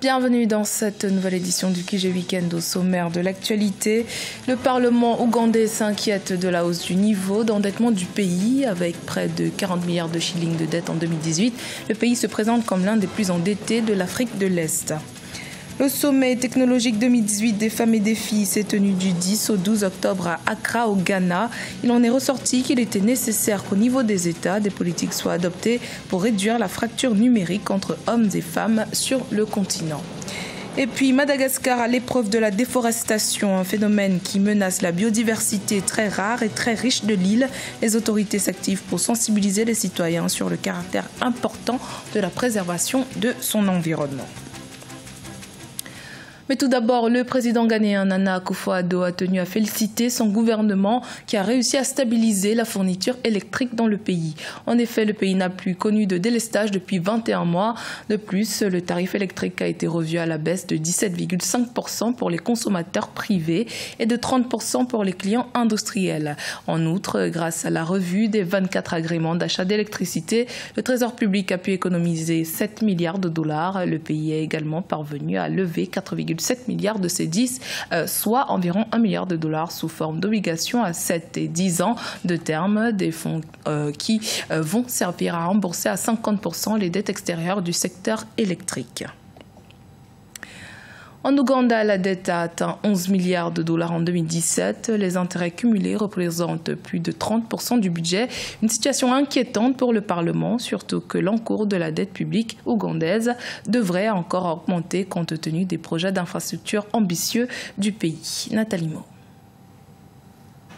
Bienvenue dans cette nouvelle édition du QG Weekend. Au sommaire de l'actualité, le Parlement ougandais s'inquiète de la hausse du niveau d'endettement du pays. Avec près de 40 milliards de shillings de dette en 2018, le pays se présente comme l'un des plus endettés de l'Afrique de l'Est. Le sommet technologique 2018 des femmes et des filles s'est tenu du 10 au 12 octobre à Accra, au Ghana. Il en est ressorti qu'il était nécessaire qu'au niveau des États, des politiques soient adoptées pour réduire la fracture numérique entre hommes et femmes sur le continent. Et puis Madagascar à l'épreuve de la déforestation, un phénomène qui menace la biodiversité très rare et très riche de l'île. Les autorités s'activent pour sensibiliser les citoyens sur le caractère important de la préservation de son environnement. Mais tout d'abord, le président ghanéen Nana Akufo-Addo a tenu à féliciter son gouvernement qui a réussi à stabiliser la fourniture électrique dans le pays. En effet, le pays n'a plus connu de délestage depuis 21 mois. De plus, le tarif électrique a été revu à la baisse de 17,5% pour les consommateurs privés et de 30% pour les clients industriels. En outre, grâce à la revue des 24 agréments d'achat d'électricité, le Trésor public a pu économiser 7 milliards de dollars. Le pays est également parvenu à lever 4,7 milliards de ces 10, soit environ 1 milliard de dollars sous forme d'obligations à 7 et 10 ans de terme, des fonds qui vont servir à rembourser à 50% les dettes extérieures du secteur électrique. En Ouganda, la dette a atteint 11 milliards de dollars en 2017. Les intérêts cumulés représentent plus de 30% du budget. Une situation inquiétante pour le Parlement, surtout que l'encours de la dette publique ougandaise devrait encore augmenter compte tenu des projets d'infrastructures ambitieux du pays. Nathalie Mo.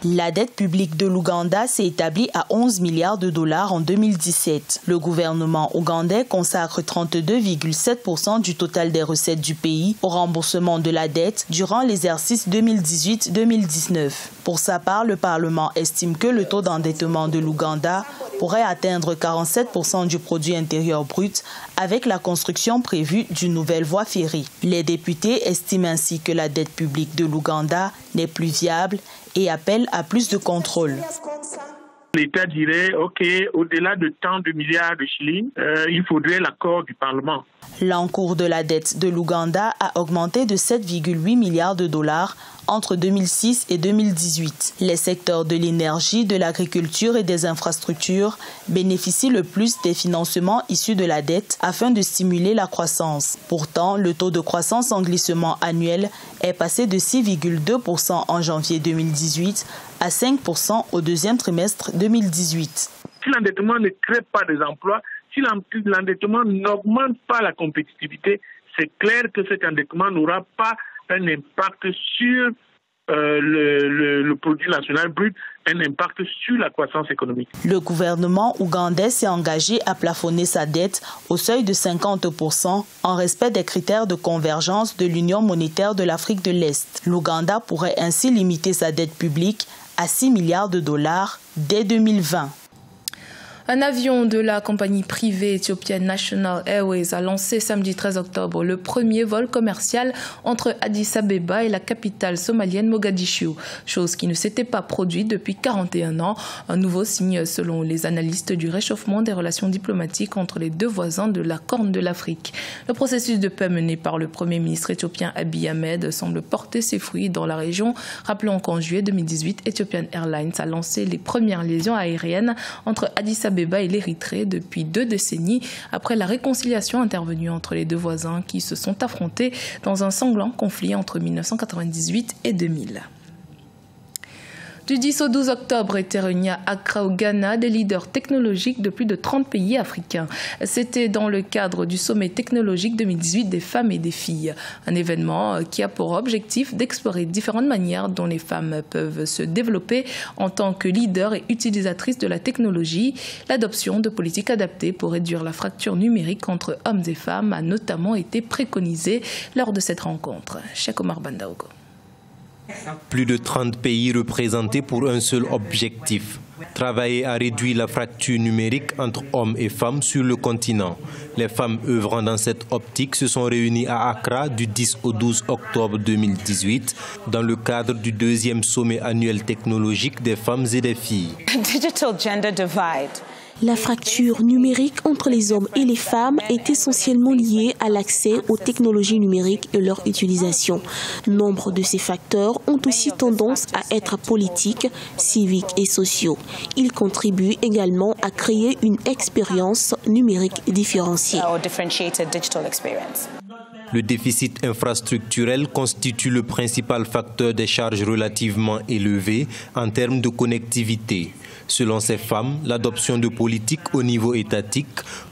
La dette publique de l'Ouganda s'est établie à 11 milliards de dollars en 2017. Le gouvernement ougandais consacre 32,7% du total des recettes du pays au remboursement de la dette durant l'exercice 2018-2019. Pour sa part, le Parlement estime que le taux d'endettement de l'Ouganda pourrait atteindre 47% du produit intérieur brut avec la construction prévue d'une nouvelle voie ferrée. Les députés estiment ainsi que la dette publique de l'Ouganda n'est plus viable et appellent à plus de contrôle. L'État dirait, OK, au-delà de tant de milliards de shillings, il faudrait l'accord du Parlement. L'encours de la dette de l'Ouganda a augmenté de 7,8 milliards de dollars entre 2006 et 2018. Les secteurs de l'énergie, de l'agriculture et des infrastructures bénéficient le plus des financements issus de la dette afin de stimuler la croissance. Pourtant, le taux de croissance en glissement annuel est passé de 6,2% en janvier 2018 à 5% au deuxième trimestre 2018. Si l'endettement ne crée pas des emplois, si l'endettement n'augmente pas la compétitivité, c'est clair que cet endettement n'aura pas un impact sur le produit national brut, un impact sur la croissance économique. Le gouvernement ougandais s'est engagé à plafonner sa dette au seuil de 50% en respect des critères de convergence de l'Union monétaire de l'Afrique de l'Est. L'Ouganda pourrait ainsi limiter sa dette publique à 6 milliards de dollars dès 2020. Un avion de la compagnie privée éthiopienne National Airways a lancé samedi 13 octobre le premier vol commercial entre Addis Abeba et la capitale somalienne Mogadiscio, chose qui ne s'était pas produite depuis 41 ans. Un nouveau signe selon les analystes du réchauffement des relations diplomatiques entre les deux voisins de la Corne de l'Afrique. Le processus de paix mené par le Premier ministre éthiopien Abiy Ahmed semble porter ses fruits dans la région. Rappelons qu'en juillet 2018, Ethiopian Airlines a lancé les premières liaisons aériennes entre Addis Abeba et l'Érythrée depuis 2 décennies après la réconciliation intervenue entre les deux voisins qui se sont affrontés dans un sanglant conflit entre 1998 et 2000. Du 10 au 12 octobre étaient réunis à Accra au Ghana des leaders technologiques de plus de 30 pays africains. C'était dans le cadre du sommet technologique 2018 des femmes et des filles. Un événement qui a pour objectif d'explorer différentes manières dont les femmes peuvent se développer en tant que leaders et utilisatrices de la technologie. L'adoption de politiques adaptées pour réduire la fracture numérique entre hommes et femmes a notamment été préconisée lors de cette rencontre. Cheikh Omar Bandaogo. Plus de 30 pays représentés pour un seul objectif, travailler à réduire la fracture numérique entre hommes et femmes sur le continent. Les femmes œuvrant dans cette optique se sont réunies à Accra du 10 au 12 octobre 2018 dans le cadre du 2e sommet annuel technologique des femmes et des filles. Digital gender divide La fracture numérique entre les hommes et les femmes est essentiellement liée à l'accès aux technologies numériques et leur utilisation. Nombre de ces facteurs ont aussi tendance à être politiques, civiques et sociaux. Ils contribuent également à créer une expérience numérique différenciée. Le déficit infrastructurel constitue le principal facteur des charges relativement élevées en termes de connectivité. Selon ces femmes, l'adoption de politiques au niveau étatique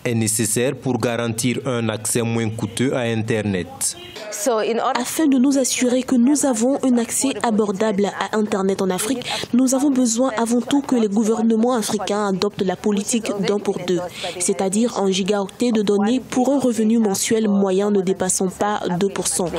est nécessaire pour garantir un accès moins coûteux à Internet. Afin de nous assurer que nous avons un accès abordable à Internet en Afrique, nous avons besoin avant tout que les gouvernements africains adoptent la politique d'un pour deux, c'est-à-dire en gigaoctets de données pour un revenu mensuel moyen ne dépassant pas 2%.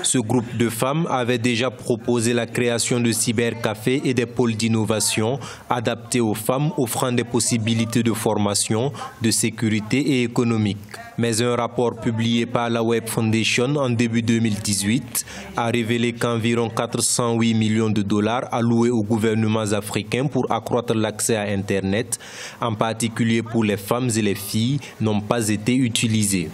Ce groupe de femmes avait déjà proposé la création de cybercafés et des pôles d'innovation adaptés aux femmes, offrant des possibilités de formation, de sécurité et économique. Mais un rapport publié par la Web Foundation en début 2018 a révélé qu'environ 408 millions de dollars alloués aux gouvernements africains pour accroître l'accès à Internet, en particulier pour les femmes et les filles, n'ont pas été utilisés.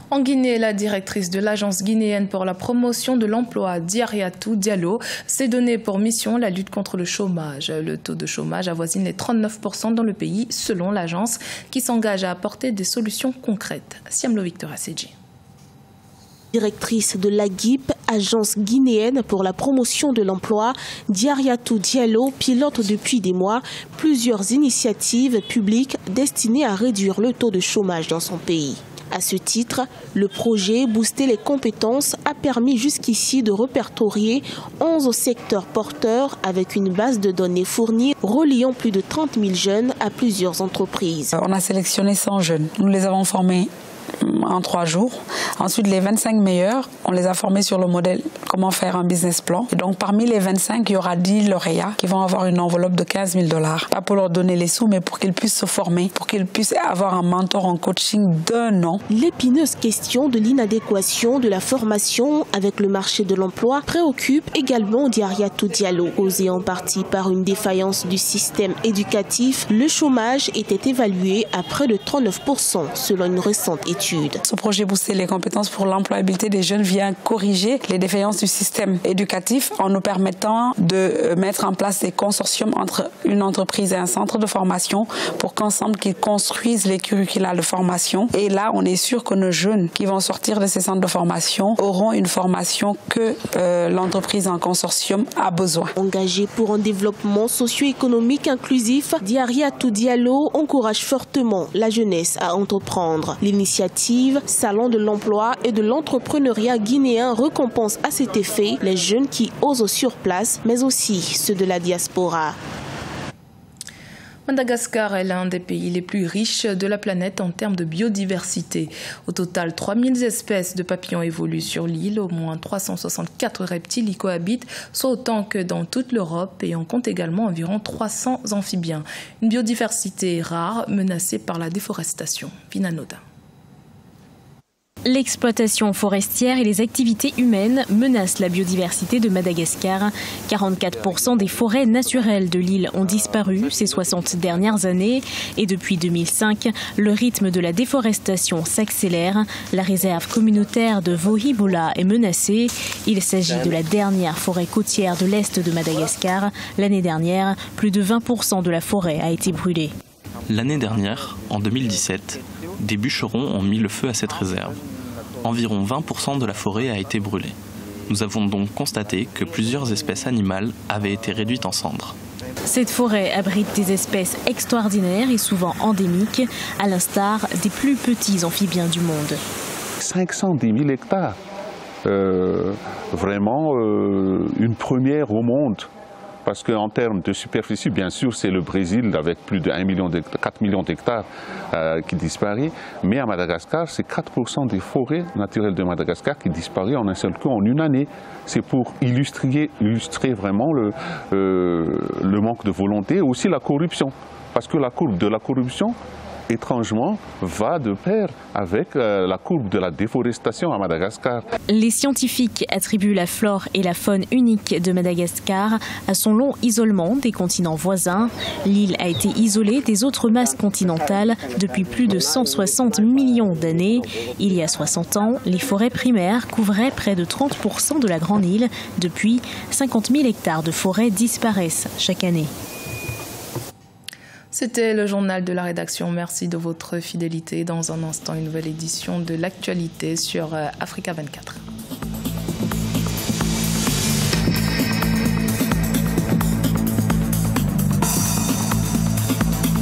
En Guinée, la directrice de l'Agence guinéenne pour la promotion de l'emploi, Diariatou Diallo, s'est donné pour mission la lutte contre le chômage. Le taux de chômage avoisine les 39% dans le pays, selon l'agence, qui s'engage à apporter des solutions concrètes. Siamlo Victor Asseji. Directrice de l'AGIP, Agence guinéenne pour la promotion de l'emploi, Diariatou Diallo pilote depuis des mois plusieurs initiatives publiques destinées à réduire le taux de chômage dans son pays. À ce titre, le projet Booster les compétences a permis jusqu'ici de répertorier 11 secteurs porteurs avec une base de données fournie reliant plus de 30 000 jeunes à plusieurs entreprises. On a sélectionné 100 jeunes. Nous les avons formés en 3 jours. Ensuite, les 25 meilleurs, on les a formés sur le modèle comment faire un business plan. Et donc, parmi les 25, il y aura 10 lauréats qui vont avoir une enveloppe de 15 000 $. Pas pour leur donner les sous, mais pour qu'ils puissent se former, pour qu'ils puissent avoir un mentor en coaching d'1 an. L'épineuse question de l'inadéquation de la formation avec le marché de l'emploi préoccupe également Diariatou Diallo. Causée en partie par une défaillance du système éducatif, le chômage était évalué à près de 39% selon une récente étude. Ce projet Booster les compétences pour l'employabilité des jeunes vient corriger les défaillances du système éducatif en nous permettant de mettre en place des consortiums entre une entreprise et un centre de formation pour qu'ensemble qu'ils construisent les curricula de formation. Et là, on est sûr que nos jeunes qui vont sortir de ces centres de formation auront une formation que l'entreprise en consortium a besoin. Engagée pour un développement socio-économique inclusif, Diariatou Diallo encourage fortement la jeunesse à entreprendre. L'initiative Salon de l'emploi et de l'entrepreneuriat guinéen récompense à cet effet les jeunes qui osent sur place, mais aussi ceux de la diaspora. Madagascar est l'un des pays les plus riches de la planète en termes de biodiversité. Au total, 3000 espèces de papillons évoluent sur l'île, au moins 364 reptiles y cohabitent, soit autant que dans toute l'Europe, et on compte également environ 300 amphibiens. Une biodiversité rare, menacée par la déforestation. Vinanoda. L'exploitation forestière et les activités humaines menacent la biodiversité de Madagascar. 44% des forêts naturelles de l'île ont disparu ces 60 dernières années. Et depuis 2005, le rythme de la déforestation s'accélère. La réserve communautaire de Vohibola est menacée. Il s'agit de la dernière forêt côtière de l'Est de Madagascar. L'année dernière, plus de 20% de la forêt a été brûlée. L'année dernière, en 2017, des bûcherons ont mis le feu à cette réserve. Environ 20% de la forêt a été brûlée. Nous avons donc constaté que plusieurs espèces animales avaient été réduites en cendres. Cette forêt abrite des espèces extraordinaires et souvent endémiques, à l'instar des plus petits amphibiens du monde. 510 000 hectares. Vraiment une première au monde. Parce qu'en termes de superficie, bien sûr, c'est le Brésil avec plus de 4 millions d'hectares qui disparaît. Mais à Madagascar, c'est 4% des forêts naturelles de Madagascar qui disparaissent en un seul coup, en une année. C'est pour illustrer vraiment le manque de volonté et aussi la corruption. Parce que la courbe de la corruption étrangement, va de pair avec la courbe de la déforestation à Madagascar. Les scientifiques attribuent la flore et la faune unique de Madagascar à son long isolement des continents voisins. L'île a été isolée des autres masses continentales depuis plus de 160 millions d'années. Il y a 60 ans, les forêts primaires couvraient près de 30% de la grande île. Depuis, 50 000 hectares de forêt disparaissent chaque année. C'était le journal de la rédaction. Merci de votre fidélité. Dans un instant, une nouvelle édition de l'actualité sur Africa 24.